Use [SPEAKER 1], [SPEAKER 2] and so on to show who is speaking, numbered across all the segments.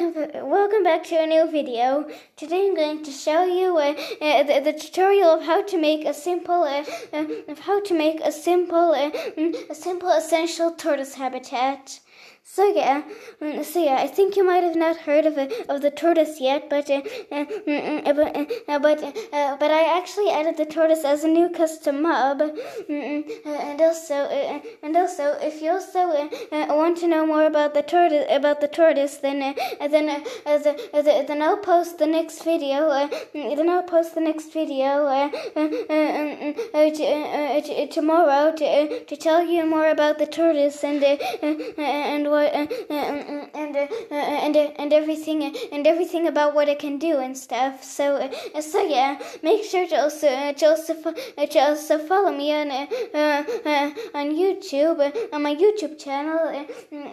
[SPEAKER 1] welcome back to a new video. Today I'm going to show you the tutorial of how to make a simple essential tortoise habitat. So yeah, I think you might have not heard of the tortoise yet, but I actually added the tortoise as a new custom mob, and also if you also want to know more about the tortoise, then I'll post the next video. Tomorrow to tell you more about the tortoise and everything about what it can do and stuff. So yeah, make sure to also follow me on YouTube, on my YouTube channel,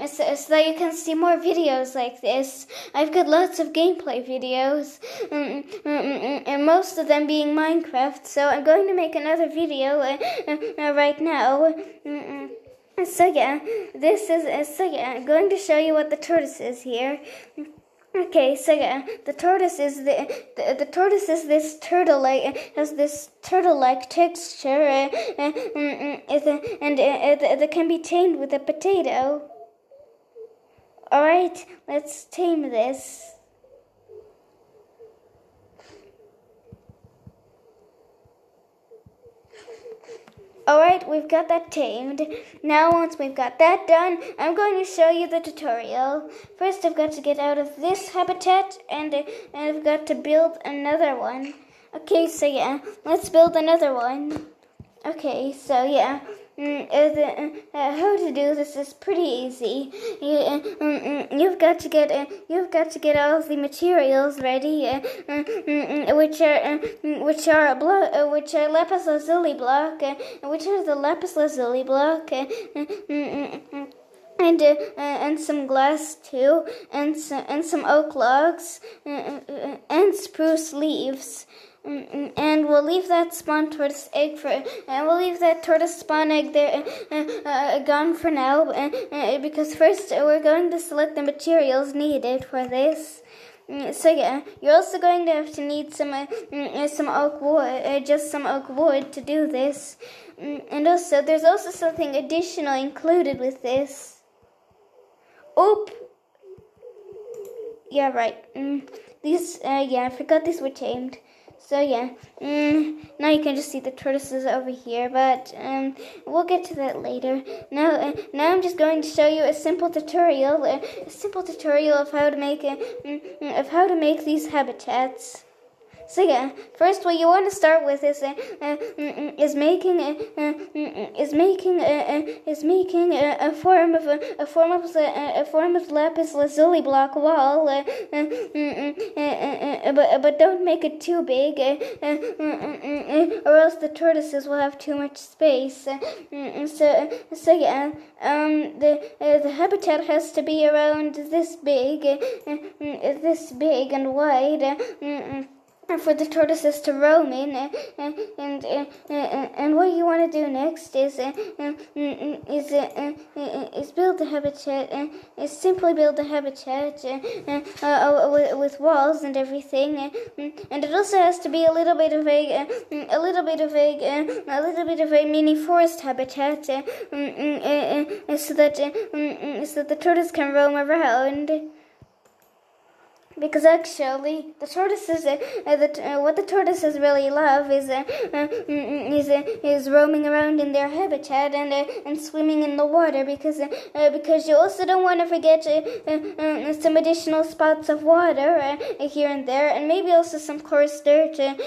[SPEAKER 1] so that you can see more videos like this. I've got lots of gameplay videos, and most of them being Minecraft. So I'm going to make another video right now. So yeah, I'm going to show you what the tortoise is here. Okay, so yeah, the tortoise is this turtle-like, has this turtle-like texture, that can be tamed with a potato. Alright, let's tame this. Alright, we've got that tamed. Now once we've got that done, I'm going to show you the tutorial. First I've got to get out of this habitat, and I've got to build another one. Okay, so yeah, let's build another one. Okay, so yeah, how to do this is pretty easy. You've got to get all of the materials ready, which are lapis lazuli block, which are the lapis lazuli block, and some glass too, and some oak logs, and spruce leaves. And we'll leave that spawn tortoise egg we'll leave that tortoise spawn egg there gone for now, because first we're going to select the materials needed for this. So yeah, you're also going to have to need some oak wood, just some oak wood to do this. And also, there's also something additional included with this. Oop. Yeah, right. I forgot these were tamed. So yeah, now you can just see the tortoises over here, but we'll get to that later. Now I'm just going to show you a simple tutorial of how to make these habitats. So yeah, first what you want to start with is making a form of lapis lazuli block wall, but don't make it too big, or else the tortoises will have too much space. So yeah, the habitat has to be around this big and wide. For the tortoises to roam in, and what you want to do next is build a habitat. Is simply build a habitat with walls and everything, and it also has to be a little bit of a mini forest habitat, so that the tortoise can roam around. Because actually, the tortoises, what the tortoises really love is roaming around in their habitat and swimming in the water. Because you also don't want to forget some additional spots of water here and there, and maybe also some coarse dirt in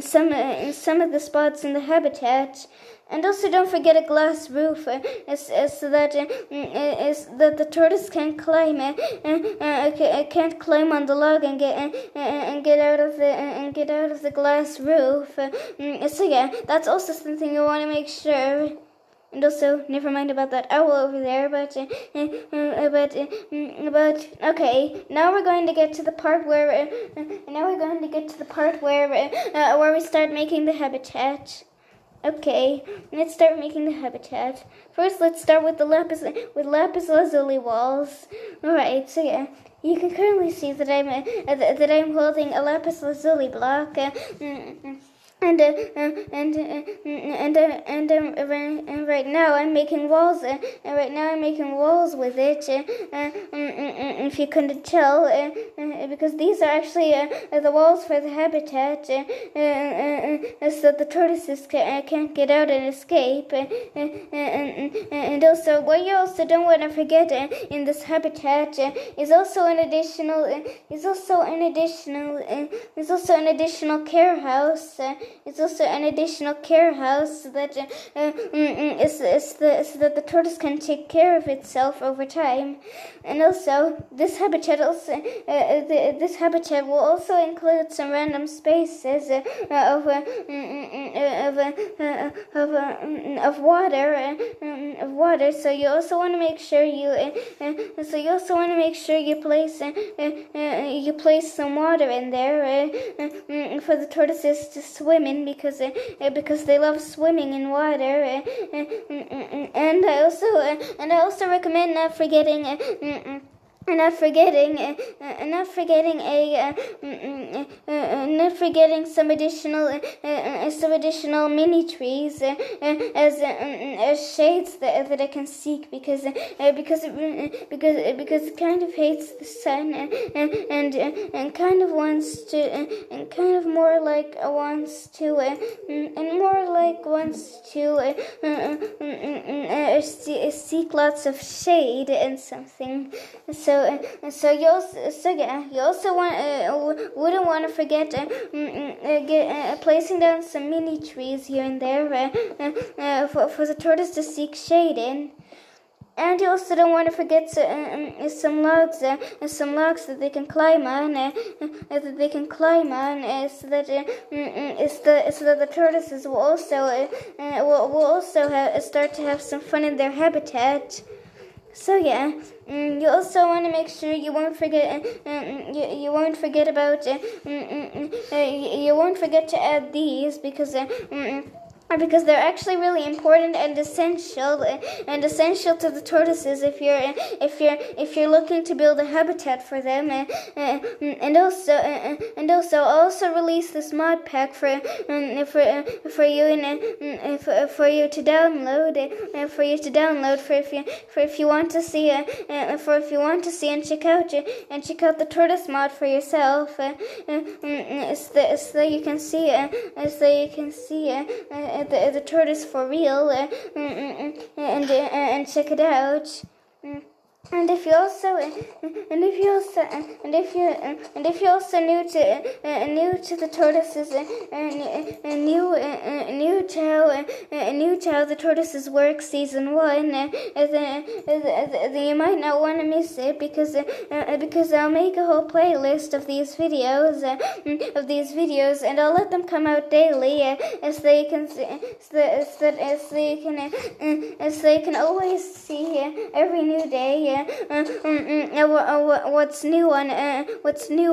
[SPEAKER 1] some of the spots in the habitat. And also don't forget a glass roof, so that the tortoise can't climb on the log and get out of the glass roof. So yeah, that's also something you want to make sure. And also, never mind about that owl over there, but okay. Now we're going to get to the part where we start making the habitat. Okay, let's start making the habitat. First, let's start with the lapis lazuli walls. Alright, so yeah, you can currently see that I'm holding a lapis lazuli block. And right now I'm making walls. With it. If you couldn't tell, because these are actually the walls for the habitat, so that the tortoises can't get out and escape. And also, what you also don't want to forget in this habitat is also an additional care house. It's also an additional care house so that so that the tortoise can take care of itself over time. And also, this habitat will also include some random spaces of water. So you also want to make sure you place some water in there for the tortoises to swim in, because they love swimming in water. And I also recommend not forgetting some additional mini trees as shades that I can seek, because it kind of hates the sun and kind of wants to seek lots of shade and something. So you also wouldn't want to forget placing down some mini trees here and there for the tortoise to seek shade in. And you also don't want to forget some logs that they can climb on, so that the tortoises will also start to have some fun in their habitat. So yeah, you also want to make sure you won't forget to add these, because they're actually really important and essential to the tortoises if you're looking to build a habitat for them. And also release this mod pack for you to download if you want to see and check out the tortoise mod for yourself, so you can see the tortoise for real, and check it out. And if you're also new to the tortoises, new to how the tortoises work, season 1, then you might not want to miss it, because I'll make a whole playlist of these videos, and I'll let them come out daily, so they can always see every new day. What's new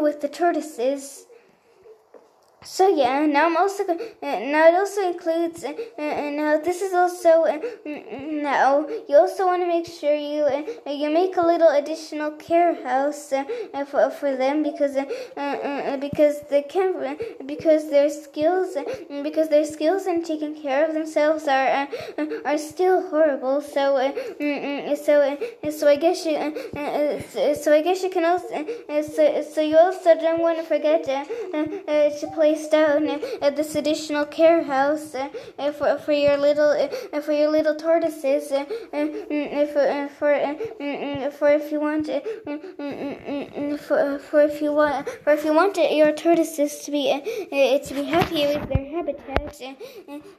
[SPEAKER 1] with the tortoises. So yeah, now it also includes, now this is also, now you also want to make sure you make a little additional care house for them, because their skills in taking care of themselves are still horrible. So I guess you can also, so you also don't want to forget to place down this additional care house for your little tortoises, for if you want your tortoises to be happy with their habitat,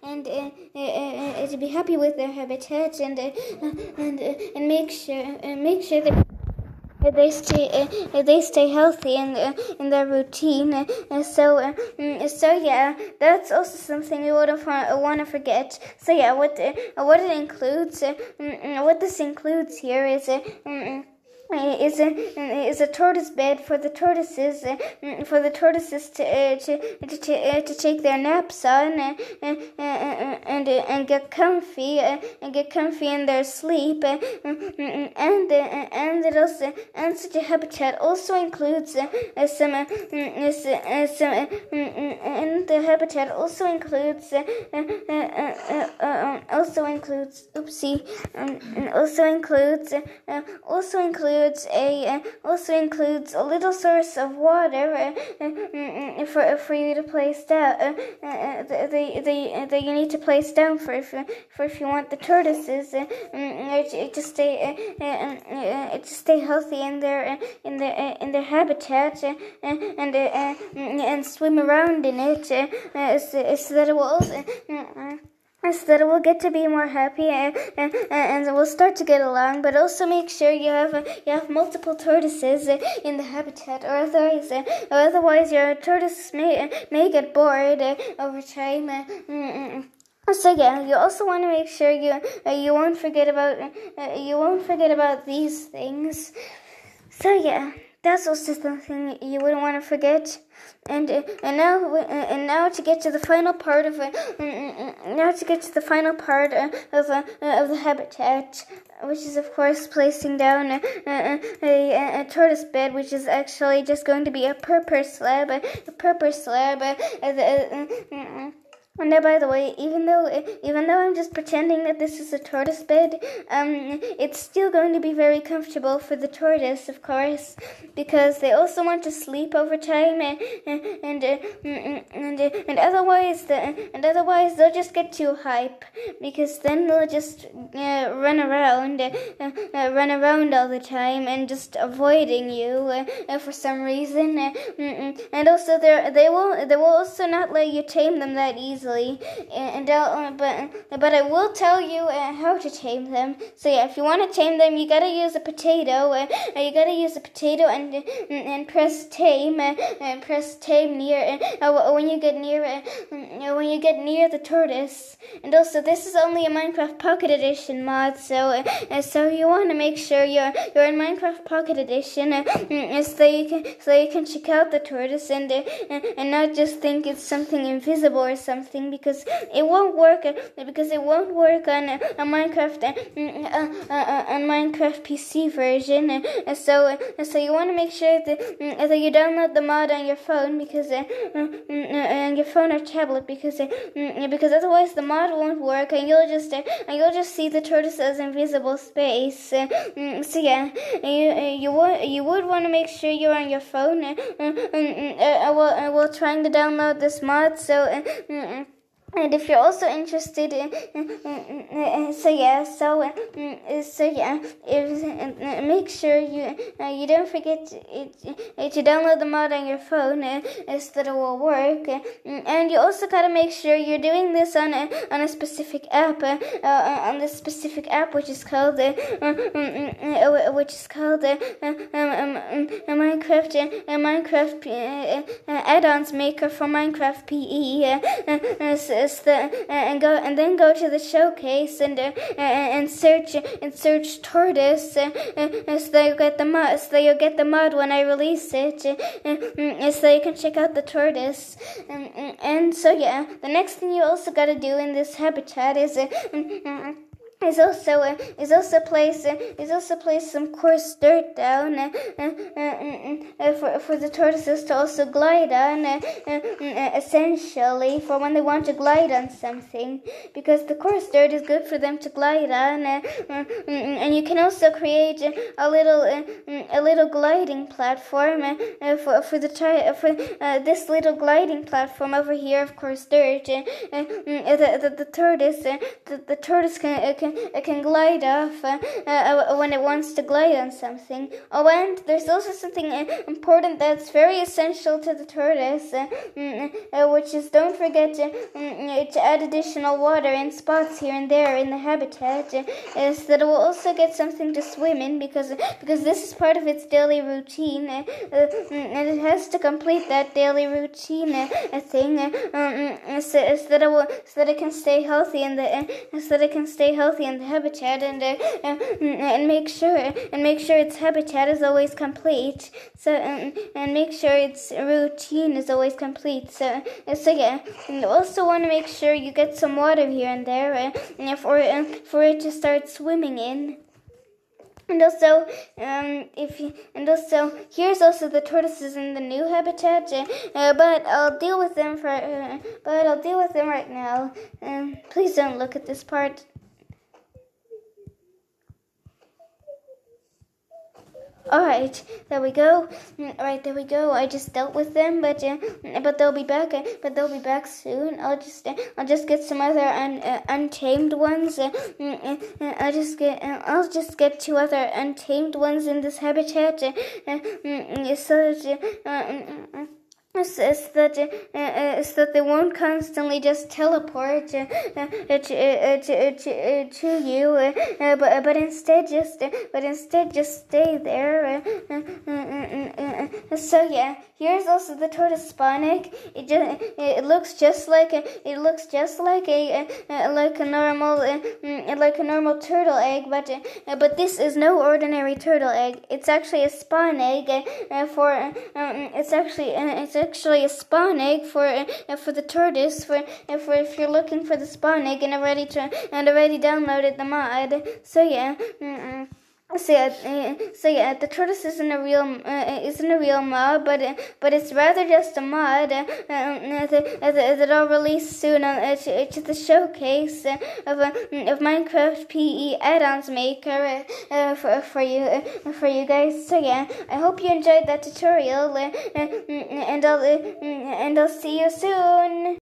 [SPEAKER 1] and to be happy with their habitat, and make sure that they stay healthy in their routine. So yeah, that's also something we wouldn't want to forget. So yeah, what it includes, what this includes here is is a tortoise bed for the tortoises to take their naps on and get comfy in their sleep, and such a habitat also includes also includes a little source of water for you to place down that you need to place down for if you want the tortoises to stay healthy in their habitat and swim around in it, so that it will get to be more happy and we'll start to get along. But also make sure you have multiple tortoises in the habitat, or otherwise your tortoise may get bored over time. So yeah, you also want to make sure you won't forget about these things. So yeah, that's also something you wouldn't want to forget. And now to get to the final part of the habitat, which is of course placing down a tortoise bed, which is actually just going to be a purpur slab. Now, by the way, even though I'm just pretending that this is a tortoise bed, it's still going to be very comfortable for the tortoise, of course, because they also want to sleep over time, and otherwise they'll just get too hype, because then they'll just run around all the time and just avoiding you for some reason, and also they will also not let you tame them that easily. But I will tell you how to tame them. So yeah, if you want to tame them, you gotta use a potato. And press tame. And press tame near when you get near the tortoise. And also, this is only a Minecraft Pocket Edition mod. So you want to make sure you're in Minecraft Pocket Edition, so you can check out the tortoise and not just think it's something invisible or something. Because it won't work on a Minecraft PC version. So you want to make sure that you download the mod on your phone, because on your phone or tablet, because otherwise the mod won't work and you'll just see the tortoise as invisible space. So yeah, you would want to make sure you're on your phone while trying to download this mod. And if you're also interested make sure you don't forget to download the mod on your phone so that it will work. And you also gotta make sure you're doing this on a specific app, which is called Minecraft add-ons maker for Minecraft PE. And then go to the showcase and search tortoise, so you'll get the mod when I release it, so you can check out the tortoise. And so yeah, the next thing you also gotta do in this habitat is also place some coarse dirt down for the tortoises to also glide on, essentially for when they want to glide on something, because the coarse dirt is good for them to glide on, and you can also create a little gliding platform for this little gliding platform over here of coarse dirt. The tortoise can glide off when it wants to glide on something. Oh, and there's also something important that's very essential to the tortoise, which is don't forget to add additional water in spots here and there in the habitat, so that it will also get something to swim in, because this is part of its daily routine, and it has to complete that daily routine thing, so that it can stay healthy healthy in the habitat, and make sure its habitat is always complete. So and make sure its routine is always complete. So yeah, and also want to make sure you get some water here and there for it to start swimming in. And also, here's also the tortoises in the new habitat. But I'll deal with them right now. Please don't look at this part. Alright, there we go. I just dealt with them, but they'll be back. But they'll be back soon. I'll just get some other untamed ones. I'll just get 2 other untamed ones in this habitat. So that they won't constantly just teleport to you, but instead just stay there. So yeah, here's also the tortoise spawn egg. It looks just like a normal turtle egg, but this is no ordinary turtle egg. It's actually a spawn egg it's actually a spawn egg for the tortoise for if you're looking for the spawn egg and already downloaded the mod. So yeah. So yeah, the tortoise isn't a real mod, but it's rather just a mod that I'll release soon to the showcase of Minecraft PE add-ons maker for you guys. So yeah, I hope you enjoyed that tutorial, and I'll see you soon.